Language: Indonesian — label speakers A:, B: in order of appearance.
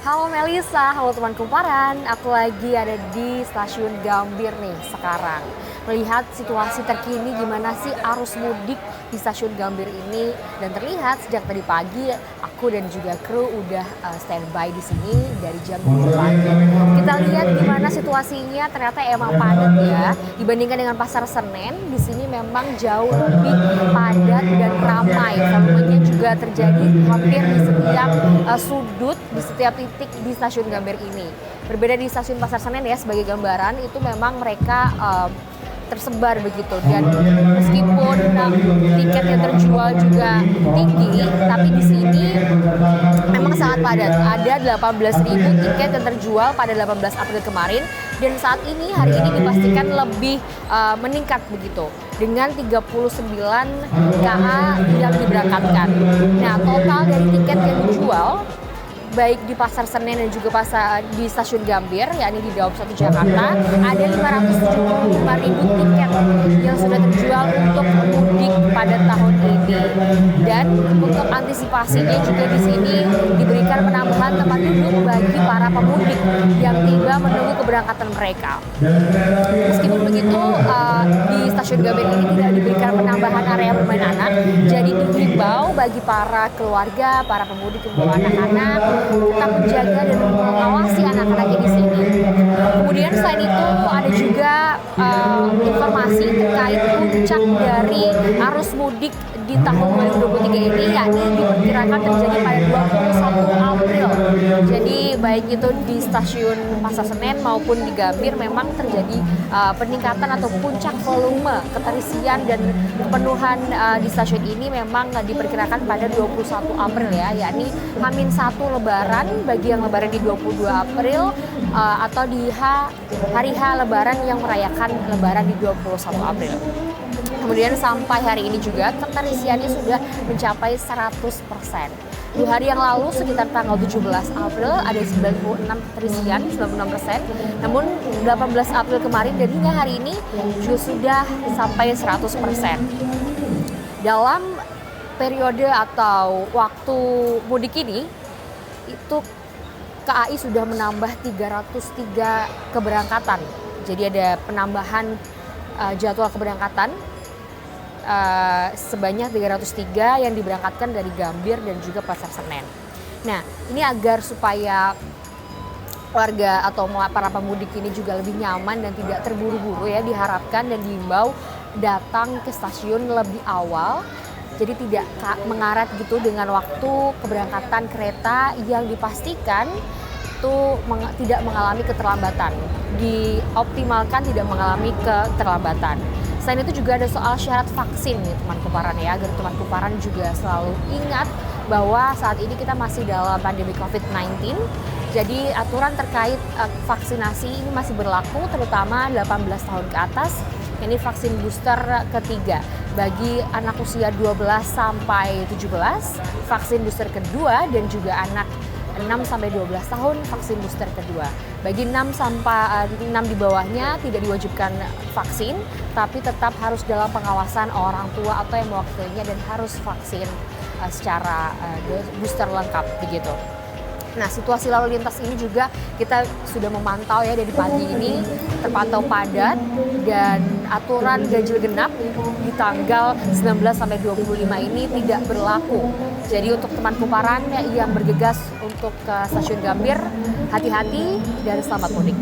A: Halo Melisa, halo teman kumparan. Aku lagi ada di stasiun Gambir nih sekarang. Melihat situasi terkini gimana sih arus mudik di stasiun Gambir ini, dan terlihat sejak tadi pagi aku dan juga kru udah standby di sini dari jam 7 pagi. Kita lihat gimana situasinya, ternyata emang padat ya. Dibandingkan dengan pasar Senen, di sini memang jauh lebih padat dan ramai. Volumenya juga terjadi hampir di setiap sudut, di setiap titik di stasiun Gambir ini. Berbeda di stasiun Pasar Senen ya, sebagai gambaran itu memang mereka tersebar begitu, dan meskipun tiket yang terjual juga tinggi, tapi di sini memang sangat padat. Ada 18.000 tiket yang terjual pada 18 April kemarin, dan saat ini hari ini dipastikan lebih meningkat begitu dengan 39 KA yang diberangkatkan. Nah, total dari tiket yang dijual baik di Pasar Senen dan juga di Stasiun Gambir, yakni di Daob 1 Jakarta, ada 575.000 tiket yang sudah terjual untuk mudik pada tahun ini. Dan untuk antisipasinya juga di sini diberikan penambahan tempat duduk bagi para pemudik yang tiba menunggu keberangkatan mereka. Meskipun begitu, di Stasiun Gambir ini tidak diberikan penambahan area bermain anak, jadi dihimbau bagi para keluarga, para pemudik yang membawa anak-anak tetap menjaga dan mengawasi anak-anaknya di sini. Kemudian selain itu ada juga informasi terkait puncak dari arus mudik di tahun 2023 ini, yakni diperkirakan terjadi pada 21 April. Jadi baik itu di stasiun Pasar Senen maupun di Gambir memang terjadi peningkatan atau puncak volume keterisian dan kepenuhan di stasiun ini memang diperkirakan pada 21 April ya, yakni H-1 Lebaran bagi yang lebaran di 22 April atau di hari H Lebaran yang merayakan Lebaran di 21 April. Kemudian sampai hari ini juga keterisiannya sudah mencapai 100%. 2 hari yang lalu sekitar tanggal 17 April ada 96 keterisian, 96%. Namun 18 April kemarin dan hingga hari ini juga sudah sampai 100%. Dalam periode atau waktu mudik ini, itu KAI sudah menambah 303 keberangkatan. Jadi ada penambahan jadwal keberangkatan sebanyak 303 yang diberangkatkan dari Gambir dan juga Pasar Senen. Nah, ini agar supaya warga atau para pemudik ini juga lebih nyaman dan tidak terburu-buru ya, diharapkan dan diimbau datang ke stasiun lebih awal. Jadi tidak mengaret gitu dengan waktu keberangkatan kereta yang dipastikan itu tidak mengalami keterlambatan. Dioptimalkan tidak mengalami keterlambatan. Selain itu juga ada soal syarat vaksin nih teman kumparan ya, agar teman kumparan juga selalu ingat bahwa saat ini kita masih dalam pandemi COVID-19. Jadi aturan terkait vaksinasi ini masih berlaku, terutama 18 tahun ke atas. Ini vaksin booster ketiga bagi anak usia 12 sampai 17, vaksin booster kedua, dan juga anak 6 sampai 12 tahun vaksin booster kedua. Bagi 6 di bawahnya tidak diwajibkan vaksin, tapi tetap harus dalam pengawasan orang tua atau yang mewakilinya dan harus vaksin secara booster lengkap begitu. Nah, situasi lalu lintas ini juga kita sudah memantau ya, dari pagi ini terpantau padat, dan aturan ganjil genap di tanggal 19 sampai 25 ini tidak berlaku. Jadi untuk teman kumparan yang bergegas untuk ke stasiun Gambir, hati-hati dan selamat mudik.